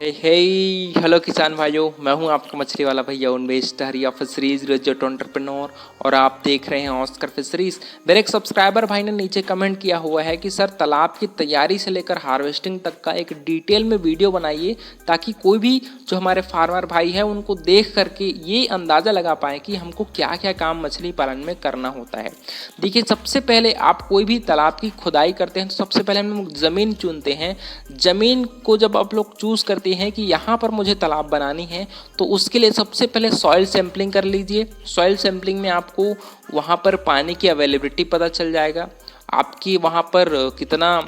हे hello किसान भाइयों, मैं हूं आपका मछली वाला भैया उन्मेष टहरिया फिशरीज ग्रेजुएट एंटरप्रेन्योर और आप देख रहे हैं ऑस्कर फिशरीज। मेरे एक सब्सक्राइबर भाई ने नीचे कमेंट किया हुआ है कि सर तालाब की तैयारी से लेकर हार्वेस्टिंग तक का एक डिटेल में वीडियो बनाइए ताकि कोई भी जो हमारे फार्मर भाई है उनको देख करके ये अंदाज़ा लगा पाए कि हमको क्या क्या काम मछली पालन में करना होता है। देखिए, सबसे पहले आप कोई भी तालाब की खुदाई करते हैं तो सबसे पहले हम लोग ज़मीन चुनते हैं। ज़मीन को जब आप लोग चूज़ करते हैं कि यहाँ पर मुझे तालाब बनानी है तो उसके लिए सबसे पहले सॉइल सैंपलिंग कर लीजिए। सॉइल सैंपलिंग में आपको वहाँ पर पानी की अवेलेबिलिटी पता चल जाएगा, आपकी वहाँ पर कितना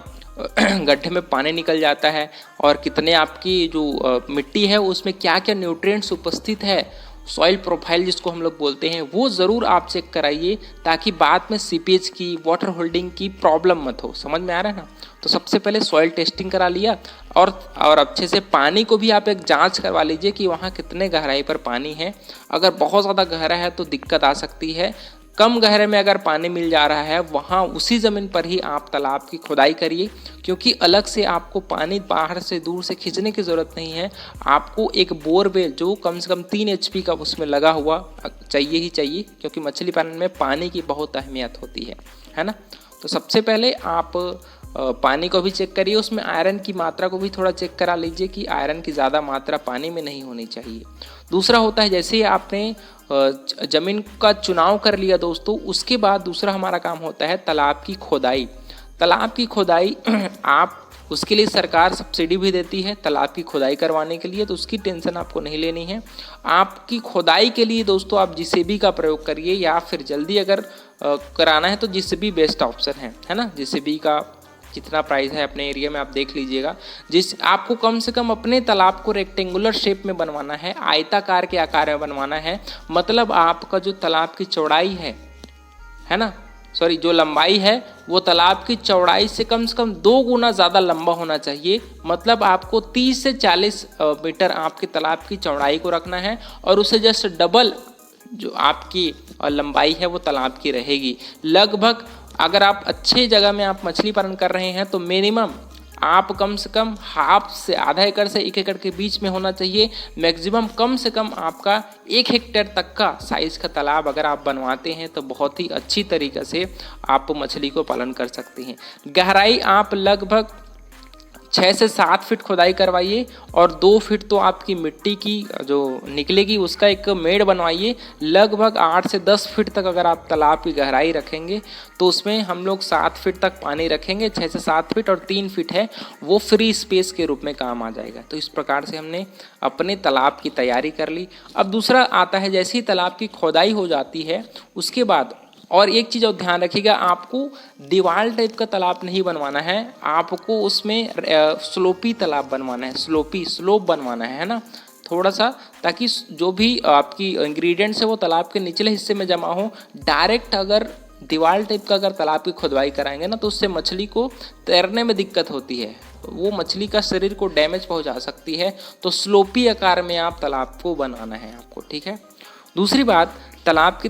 गड्ढे में पानी निकल जाता है और कितने आपकी जो मिट्टी है उसमें क्या क्या न्यूट्रिएंट्स उपस्थित है। सॉइल प्रोफाइल जिसको हम लोग बोलते हैं वो ज़रूर आप चेक कराइए ताकि बाद में सीपेज की, वाटर होल्डिंग की प्रॉब्लम मत हो। समझ में आ रहा है ना? तो सबसे पहले सॉइल टेस्टिंग करा लिया और अच्छे से पानी को भी आप एक जांच करवा लीजिए कि वहाँ कितने गहराई पर पानी है। अगर बहुत ज़्यादा गहरा है तो दिक्कत आ सकती है। कम गहरे में अगर पानी मिल जा रहा है वहाँ उसी ज़मीन पर ही आप तालाब की खुदाई करिए, क्योंकि अलग से आपको पानी बाहर से दूर से खींचने की ज़रूरत नहीं है। आपको एक बोरवेल जो कम से कम 3 HP का उसमें लगा हुआ चाहिए ही चाहिए, क्योंकि मछली पालन में पानी की बहुत अहमियत होती है ना। तो सबसे पहले आप पानी को भी चेक करिए, उसमें आयरन की मात्रा को भी थोड़ा चेक करा लीजिए कि आयरन की ज़्यादा मात्रा पानी में नहीं होनी चाहिए। दूसरा होता है, जैसे ही आपने ज़मीन का चुनाव कर लिया दोस्तों, उसके बाद दूसरा हमारा काम होता है तालाब की खोदाई। तालाब की खोदाई आप उसके लिए सरकार सब्सिडी भी देती है तालाब की खोदाई करवाने के लिए, तो उसकी टेंशन आपको नहीं लेनी है। आपकी खोदाई के लिए दोस्तों आप JCB का प्रयोग करिए, या फिर जल्दी अगर कराना है तो JCB बेस्ट ऑप्शन है ना। JCB का कितना प्राइस है अपने एरिया में आप देख लीजिएगा। आपको कम से कम अपने तालाब को रेक्टेंगुलर शेप में बनवाना है, आयताकार के आकार में बनवाना है। मतलब आपका जो तालाब की चौड़ाई है ना, सॉरी जो लंबाई है वो तालाब की चौड़ाई से कम 2 गुना ज़्यादा लंबा होना चाहिए। मतलब आपको 30 से 40 मीटर आपके तालाब की चौड़ाई को रखना है और उसे जस्ट डबल जो आपकी लंबाई है वो तालाब की रहेगी। लगभग अगर आप अच्छी जगह में आप मछली पालन कर रहे हैं तो मिनिमम आप कम से कम हाफ से आधा एकड़ से 1 एकड़ के बीच में होना चाहिए। मैक्सिमम कम से कम आपका 1 हेक्टेयर तक का साइज़ का तालाब अगर आप बनवाते हैं तो बहुत ही अच्छी तरीक़े से आप मछली को पालन कर सकते हैं। गहराई आप लगभग 6 से 7 फीट खुदाई करवाइए और 2 फीट तो आपकी मिट्टी की जो निकलेगी उसका एक मेड़ बनवाइए। लगभग 8 से 10 फीट तक अगर आप तालाब की गहराई रखेंगे तो उसमें हम लोग 7 फीट तक पानी रखेंगे। 6 से 7 फीट और 3 फीट है वो फ्री स्पेस के रूप में काम आ जाएगा। तो इस प्रकार से हमने अपने तालाब की तैयारी कर ली। अब दूसरा आता है, जैसे ही तालाब की खोदाई हो जाती है उसके बाद और एक चीज़ और ध्यान रखिएगा, आपको दीवार टाइप का तालाब नहीं बनवाना है, आपको उसमें स्लोपी तालाब बनवाना है, स्लोप बनवाना है ना थोड़ा सा, ताकि जो भी आपकी इंग्रेडिएंट्स है वो तालाब के निचले हिस्से में जमा हो। डायरेक्ट अगर दीवार टाइप का अगर तालाब की खुदवाई कराएंगे ना तो उससे मछली को तैरने में दिक्कत होती है, वो मछली का शरीर को डैमेज पहुंचा सकती है। तो स्लोपी आकार में आप तालाब को बनाना है आपको, ठीक है। दूसरी बात, तालाब की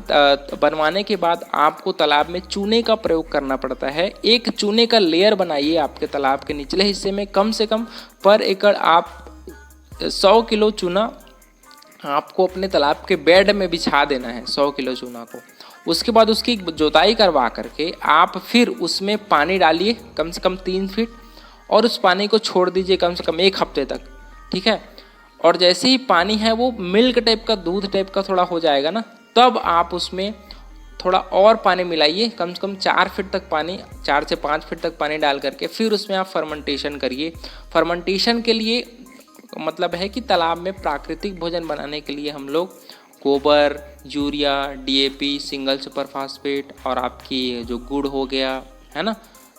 बनवाने के बाद आपको तालाब में चूने का प्रयोग करना पड़ता है। एक चूने का लेयर बनाइए आपके तालाब के निचले हिस्से में। कम से कम पर एकड़ आप 100 किलो चूना आपको अपने तालाब के बेड में बिछा देना है, 100 किलो चूना को। उसके बाद उसकी जोताई करवा करके आप फिर उसमें पानी डालिए कम से कम 3 फीट और उस पानी को छोड़ दीजिए कम से कम 1 हफ्ते तक, ठीक है। और जैसे ही पानी है वो मिल्क टाइप का, दूध टाइप का थोड़ा हो जाएगा ना, तब आप उसमें थोड़ा और पानी मिलाइए, कम से कम 4 फीट तक पानी, 4 से 5 फीट तक पानी डाल करके फिर उसमें आप फर्मेंटेशन करिए। फर्मेंटेशन के लिए मतलब है कि तालाब में प्राकृतिक भोजन बनाने के लिए हम लोग गोबर, urea, DAP, single super phosphate और आपकी जो गुड़ हो गया है ना,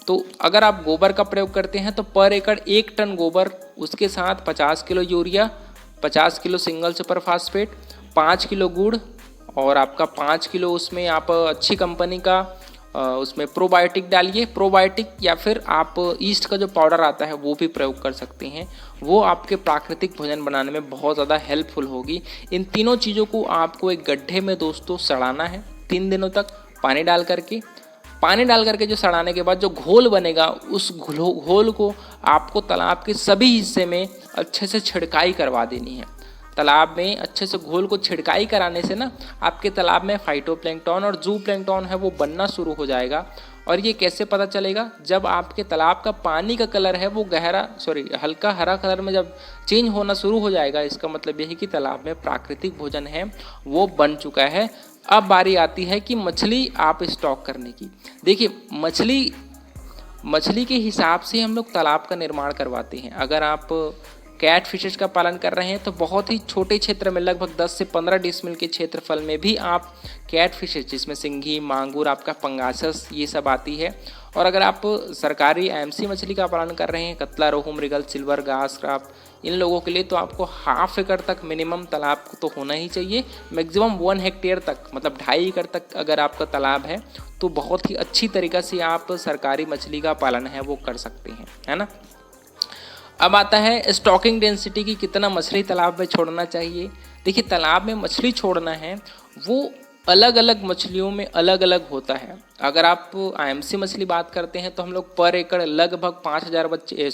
तो अगर आप गोबर का प्रयोग करते हैं तो पर एकड़ 1 टन गोबर, उसके साथ 50 kilo urea, 50 kilo single super phosphate, 5 kilo गुड़ और आपका 5 किलो उसमें आप अच्छी कंपनी का उसमें प्रोबायोटिक डालिए। प्रोबायोटिक या फिर आप ईस्ट का जो पाउडर आता है वो भी प्रयोग कर सकते हैं, वो आपके प्राकृतिक भोजन बनाने में बहुत ज़्यादा हेल्पफुल होगी। इन तीनों चीज़ों को आपको एक गड्ढे में दोस्तों सड़ाना है 3 दिनों तक पानी डाल करके जो सड़ाने के बाद जो घोल बनेगा उस घोल को आपको तालाब के सभी हिस्से में अच्छे से छिड़काई करवा देनी है। तालाब में अच्छे से घोल को छिड़काई कराने से ना आपके तालाब में फाइटोप्लैंक्टन और जूप्लैंक्टन है वो बनना शुरू हो जाएगा। और ये कैसे पता चलेगा? जब आपके तालाब का पानी का कलर है वो हल्का हरा कलर में जब चेंज होना शुरू हो जाएगा, इसका मतलब ये है कि तालाब में प्राकृतिक भोजन है वो बन चुका है। अब बारी आती है कि मछली आप स्टॉक करने की। देखिए, मछली के हिसाब से हम लोग तालाब का निर्माण करवाते हैं। अगर आप कैट फिशेज का पालन कर रहे हैं तो बहुत ही छोटे क्षेत्र में, लगभग 10 से 15 डिसमिल के क्षेत्रफल में भी आप कैट फिशेज, जिसमें सिंघी, मांगुर, आपका पंगासस, ये सब आती है। और अगर आप सरकारी एमसी मछली का पालन कर रहे हैं, कतला, रोहू, मृगल, सिल्वर, ग्रास क्रॉप, इन लोगों के लिए तो आपको 1/2 एकड़ तक मिनिमम तालाब तो होना ही चाहिए। मैक्सिमम 1 हेक्टेयर तक, मतलब 2.5 एकड़ तक अगर आपका तालाब है तो बहुत ही अच्छी तरीक़ा से आप सरकारी मछली का पालन है वो कर सकते हैं, है ना। अब आता है स्टॉकिंग डेंसिटी की, कितना मछली तालाब में छोड़ना चाहिए। देखिए, तालाब में मछली छोड़ना है वो अलग अलग मछलियों में अलग अलग होता है। अगर आप आईएमसी मछली बात करते हैं तो हम लोग पर एकड़ लगभग 5000 बच्चे,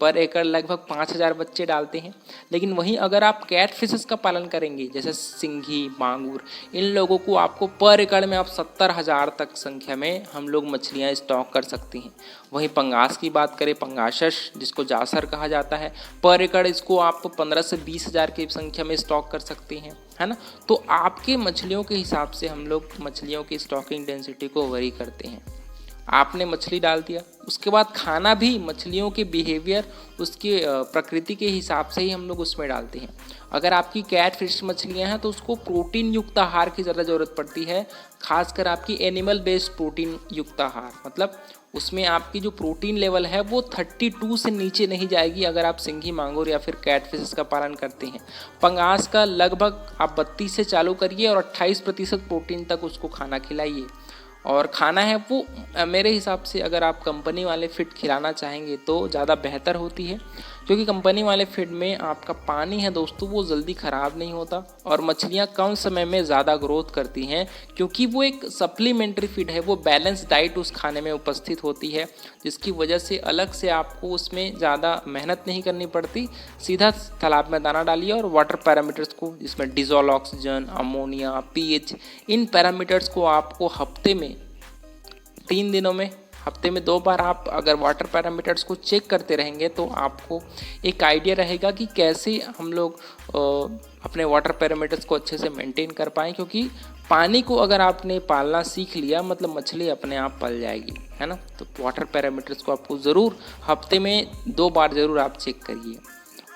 पर एकड़ लगभग 5000 बच्चे डालते हैं। लेकिन वहीं अगर आप कैट फिशेस का पालन करेंगे, जैसे सिंघी, मांगुर, इन लोगों को आपको पर एकड़ में आप 70,000 तक संख्या में हम लोग मछलियां स्टॉक कर सकते हैं। वहीं पंगास की बात करें, पंगासस जिसको जासर कहा जाता है, पर एकड़ इसको आप 15 से 20,000 की संख्या में स्टॉक कर सकते हैं, है ना। तो आपके मछलियों के हिसाब से हम लोग मछलियों की स्टॉकिंग डेंसिटी को वरी करते हैं। आपने मछली डाल दिया, उसके बाद खाना भी मछलियों के बिहेवियर, उसकी प्रकृति के हिसाब से ही हम लोग उसमें डालते हैं। अगर आपकी कैट फिश मछलियां हैं तो उसको प्रोटीन युक्त आहार की ज़्यादा ज़रूरत पड़ती है, खासकर आपकी एनिमल बेस्ड प्रोटीन युक्त आहार, मतलब उसमें आपकी जो प्रोटीन लेवल है वो 32 से नीचे नहीं जाएगी अगर आप सिंघी, मांगुर या फिर कैट फिशेस का पालन करते हैं। पंगास का लगभग आप 32 से चालू करिए और 28% प्रोटीन तक उसको खाना खिलाइए। और खाना है वो मेरे हिसाब से अगर आप कंपनी वाले फीड खिलाना चाहेंगे तो ज़्यादा बेहतर होती है, क्योंकि कंपनी वाले फीड में आपका पानी है दोस्तों वो जल्दी ख़राब नहीं होता और मछलियाँ कम समय में ज़्यादा ग्रोथ करती हैं, क्योंकि वो एक सप्लीमेंट्री फीड है, वो बैलेंस डाइट उस खाने में उपस्थित होती है, जिसकी वजह से अलग से आपको उसमें ज़्यादा मेहनत नहीं करनी पड़ती। सीधा तालाब में दाना डालिए और वाटर पैरामीटर्स को, जिसमें डिजोल ऑक्सीजन, अमोनिया, पीएच, इन पैरामीटर्स को आपको हफ्ते में 3 दिनों में, हफ्ते में 2 बार आप अगर वाटर पैरामीटर्स को चेक करते रहेंगे तो आपको एक आइडिया रहेगा कि कैसे हम लोग अपने वाटर पैरामीटर्स को अच्छे से मेंटेन कर पाएँ। क्योंकि पानी को अगर आपने पालना सीख लिया मतलब मछली अपने आप पल जाएगी, है ना। तो वाटर पैरामीटर्स को आपको ज़रूर हफ्ते में 2 बार ज़रूर आप चेक करिए।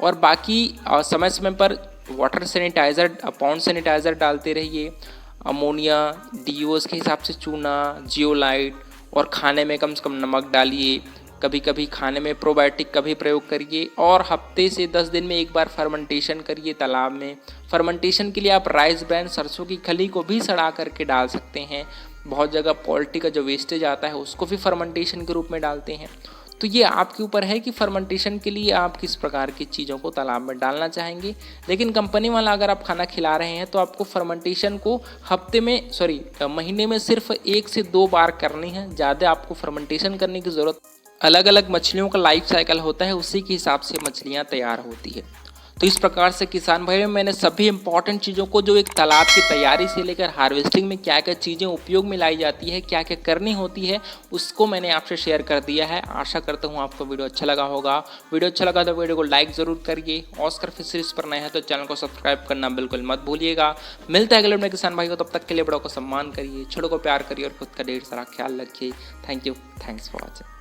और बाकी समय समय पर वाटर सैनिटाइज़र, पॉन्ड सैनिटाइज़र डालते रहिए, अमोनिया, डीओस के हिसाब से चूना, जियोलाइट, और खाने में कम से कम नमक डालिए। कभी कभी खाने में प्रोबायोटिक का भी प्रयोग करिए और हफ्ते से 10 दिन में एक बार फर्मेंटेशन करिए तालाब में। फर्मेंटेशन के लिए आप राइस ब्रान, सरसों की खली को भी सड़ा करके डाल सकते हैं। बहुत जगह पोल्ट्री का जो वेस्टेज आता है उसको भी फर्मेंटेशन के रूप में डालते हैं। तो ये आपके ऊपर है कि फर्मेंटेशन के लिए आप किस प्रकार की चीज़ों को तालाब में डालना चाहेंगे। लेकिन कंपनी वाला अगर आप खाना खिला रहे हैं तो आपको फर्मेंटेशन को महीने में सिर्फ 1 से 2 बार करनी है, ज़्यादा आपको फर्मेंटेशन करने की ज़रूरत। अलग अलग मछलियों का लाइफ साइकिल होता है, उसी के हिसाब से मछलियाँ तैयार होती है। तो इस प्रकार से किसान भाइयों, मैंने सभी इंपॉर्टेंट चीज़ों को, जो एक तालाब की तैयारी से लेकर हार्वेस्टिंग में क्या क्या चीज़ें उपयोग में लाई जाती है, क्या क्या करनी होती है, उसको मैंने आपसे शेयर कर दिया है। आशा करता हूँ आपको वीडियो अच्छा लगा होगा। वीडियो अच्छा लगा तो वीडियो को लाइक ज़रूर करिए। ऑस्कर फिशरीज पर नए हैं तो चैनल को सब्सक्राइब करना बिल्कुल मत भूलिएगा। मिलता है अगले वीडियो में किसान भाई को, तब तक के लिए बड़ों को सम्मान करिए, छोटों को प्यार करिए और खुद का ढेर सारा ख्याल रखिए। Thank you, thanks for watching.